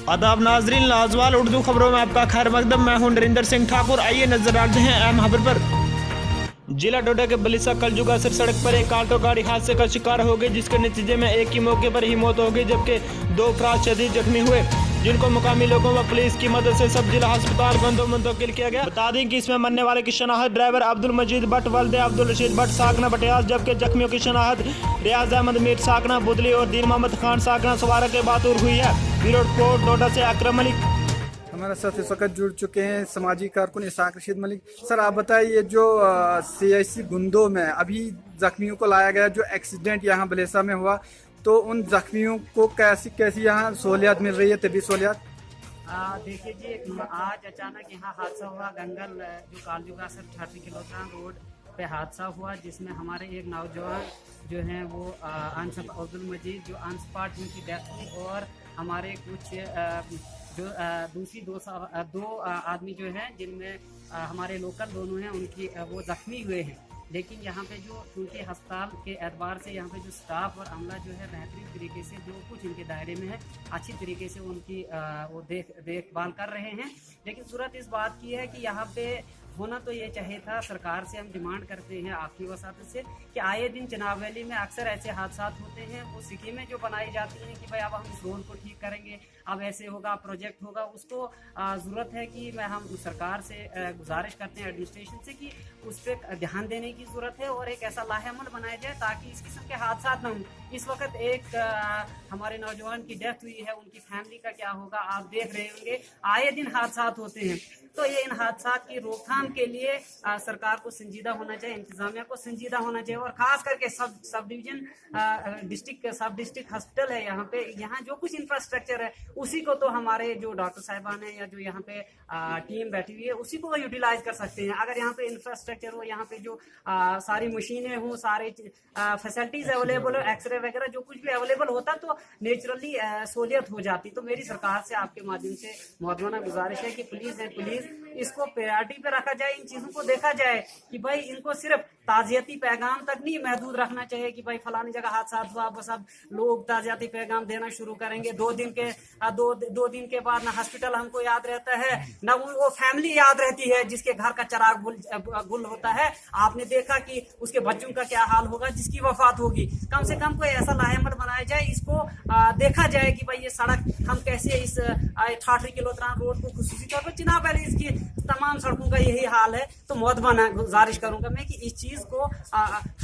आदाब नाजरीन, लाजवाल उर्दू खबरों में आपका खैर मकदम। मैं हूं नरिंदर सिंह ठाकुर। आइए नजर डालते हैं अहम खबर पर। जिला डोडा के बलिसा कलजुगा सर सड़क पर एक ऑल्टो गाड़ी हादसे का शिकार हो गई, जिसके नतीजे में एक की मौके पर ही मौत हो गई, जबकि 2 अफराद शदीद जख्मी हुए, जिनको मुकामी लोगों व पुलिस की मदद से सब जिला अस्पताल गंदो मुंतकिल किया गया। बता दें कि इसमें मरने वाले की शनाख्त ड्राइवर अब्दुल मजीद भट्ट वल्दे अब्दुल रशीद भट्ट साकना बटियाल, जबकि जख्मियों की शनाख्त रियाज अहमद मीर साकना बुदली और दीन मोहम्मद खान साकना सवारा के बातूर हुई है। ब्यूरो रिपोर्ट डोडा से अकरम मलिक। हमारे साथ इस वक्त जुड़ चुके हैं समाजी कारकुन इसाक रशीद मलिक। सर आप बताइए, जो CIC गुंदो में अभी जख्मियों को लाया गया, जो एक्सीडेंट यहाँ बलेसा में हुआ, तो उन जख्मियों को कैसी कैसी यहाँ सहूलियात मिल रही है, तबी सहूलियात? देखिए जी, आज अचानक यहाँ हादसा हुआ। गंगल जो कालजुगा सर 30 किलोमीटर रोड पे हादसा हुआ, जिसमें हमारे एक नौजवान जो हैं वो अब्दुल मजीद जो ऑन स्पॉट उनकी डेथ हुई, और हमारे कुछ जो दूसरी दो आदमी जो हैं, जिनमें हमारे लोकल दोनों हैं, उनकी वो जख्मी हुए हैं। लेकिन यहाँ पे जो उनके अस्पताल के एतबार से यहाँ पे जो स्टाफ और अमला जो है बेहतरीन तरीके से जो कुछ इनके दायरे में है अच्छी तरीके से उनकी वो देखभाल कर रहे हैं। लेकिन सूरत इस बात की है कि यहाँ पे होना तो ये चाहिए था। सरकार से हम डिमांड करते हैं आपकी वसात से कि आए दिन जनाब वैली में अक्सर ऐसे हादसा होते हैं। वो स्कीमें जो बनाई जाती हैं कि भाई अब हम इस रोड को ठीक करेंगे, अब ऐसे होगा, प्रोजेक्ट होगा, उसको ज़रूरत है कि हम सरकार से गुजारिश करते हैं एडमिनिस्ट्रेशन से कि उस पर ध्यान देने की ज़रूरत है और एक ऐसा लाहेअमल बनाया जाए ताकि इस किस्म के हादसा न हों। इस वक्त एक हमारे नौजवान की डेथ हुई है, उनकी फैमिली का क्या होगा आप देख रहे होंगे। आए दिन हादसा होते हैं, तो ये इन हादसा की रोकथाम के लिए सरकार को संजीदा होना चाहिए, इंतजामिया को संजीदा होना चाहिए, और खास करके सब डिवीजन डिस्ट्रिक्ट सब डिस्ट्रिक्ट हॉस्पिटल है यहाँ पे, यहाँ जो कुछ इंफ्रास्ट्रक्चर है उसी को तो हमारे जो डॉक्टर साहिबान है या जो यहाँ पे टीम बैठी हुई है उसी को यूटिलाइज कर सकते हैं। अगर यहाँ पे इंफ्रास्ट्रक्चर हो, यहाँ पे जो सारी मशीनें हों, सारे फैसिलिटीज अवेलेबल हो, एक्सरे वगैरह जो कुछ भी अवेलेबल होता तो नेचुरली सहूलियत हो जाती। तो मेरी सरकार से आपके माध्यम से मौजूदा गुजारिश है कि प्लीज इसको प्रायोरिटी पे रखा जाए, इन चीजों को देखा जाए कि भाई इनको सिर्फ ताजियती पैगाम तक नहीं महदूद रखना चाहिए कि भाई फलानी जगह हादसा हुआ बस अब लोग ताजियती पैगाम देना शुरू करेंगे। 2 दिन के बाद ना हॉस्पिटल हमको याद रहता है, ना वो फैमिली याद रहती है जिसके घर का चिराग गुल होता है। आपने देखा कि उसके बच्चों का क्या हाल होगा जिसकी वफात होगी। कम से कम कोई ऐसा लाहेमत बनाया जाए, इसको देखा जाए कि भाई ये सड़क हम कैसे इस 60 किलोमीटर रोड को खुसूसी तौर पर चिनाब वैली इसकी तमाम सड़कों का यही हाल है। तो मौतबाना गुजारिश करूंगा मैं कि इस चीज को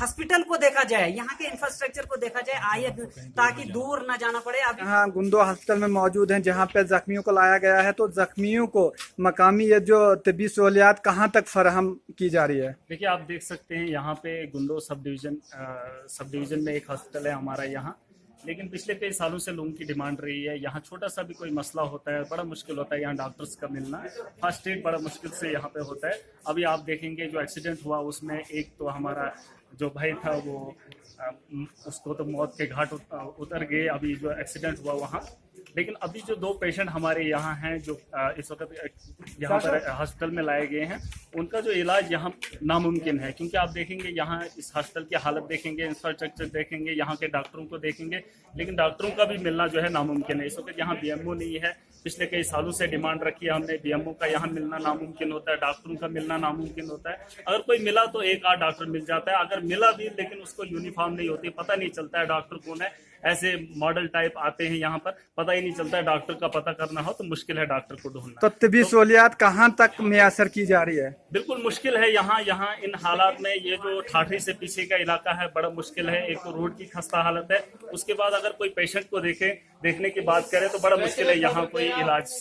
हॉस्पिटल को देखा जाए, यहाँ के इंफ्रास्ट्रक्चर को देखा जाए, आइए ताकि दूर न जाना पड़े। अभी हाँ, गुंदो हॉस्पिटल में मौजूद हैं जहाँ पे जख्मियों को लाया गया है, तो जख्मियों को मकामी ये जो तबी सहूलियात कहाँ तक फराहम की जा रही है? देखिए, आप देख सकते हैं यहाँ पे गुंदो सब डिवीजन में एक हॉस्पिटल है हमारा यहाँ, लेकिन पिछले कई सालों से लोगों की डिमांड रही है। यहाँ छोटा सा भी कोई मसला होता है बड़ा मुश्किल होता है यहाँ डॉक्टर्स का मिलना, फर्स्ट एड बड़ा मुश्किल से यहाँ पे होता है। अभी आप देखेंगे जो एक्सीडेंट हुआ उसमें एक तो हमारा जो भाई था वो उसको तो मौत के घाट उतर गए अभी जो एक्सीडेंट हुआ वहाँ। लेकिन अभी जो 2 पेशेंट हमारे यहाँ हैं जो इस वक्त यहाँ पर हॉस्पिटल में लाए गए हैं, उनका जो इलाज यहाँ नामुमकिन है, क्योंकि आप देखेंगे यहाँ इस हॉस्पिटल की हालत देखेंगे, इंफ्रास्ट्रक्चर देखेंगे, यहाँ के डॉक्टरों को देखेंगे, लेकिन डॉक्टरों का भी मिलना जो है नामुमकिन है। इस वक्त यहाँ BMO नहीं है। पिछले कई सालों से डिमांड रखी है हमने, BMO का यहाँ मिलना नामुमकिन होता है, डॉक्टरों का मिलना नामुमकिन होता है। अगर कोई मिला तो 1 आध डॉक्टर मिल जाता है, अगर मिला भी लेकिन उसको यूनिफॉर्म नहीं होती, पता नहीं चलता है डॉक्टर कौन है। ऐसे मॉडल टाइप आते हैं यहाँ पर, पता ही नहीं चलता है। डॉक्टर का पता करना हो तो मुश्किल है डॉक्टर को ढूंढना। तो तबी सहूलियात कहाँ तक मुयसर की जा रही है? बिल्कुल मुश्किल है यहाँ इन हालात में। ये जो ठाठरी से पीछे का इलाका है बड़ा मुश्किल है। एक तो रोड की खस्ता हालत है, उसके बाद अगर कोई पेशेंट को देखने की बात करे तो बड़ा मुश्किल है यहाँ कोई इलाज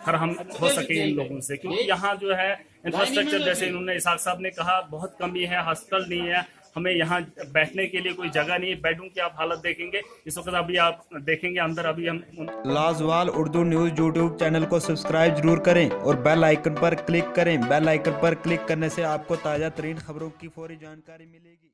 फराहम हो सके इन लोगों से, क्योंकि यहाँ जो है इंफ्रास्ट्रक्चर जैसे इन्होंने इसाक साहब ने कहा बहुत कमी है, हॉस्पिटल नहीं है, हमें यहाँ बैठने के लिए कोई जगह नहीं है। बेडरूम की आप हालत देखेंगे इस वक्त, अभी आप देखेंगे अंदर अभी हम लाजवाल उर्दू न्यूज़ यूट्यूब चैनल को सब्सक्राइब जरूर करें और बेल आइकन पर क्लिक करें। बेल आइकन पर क्लिक करने से आपको ताज़ा तरीन खबरों की फौरी जानकारी मिलेगी।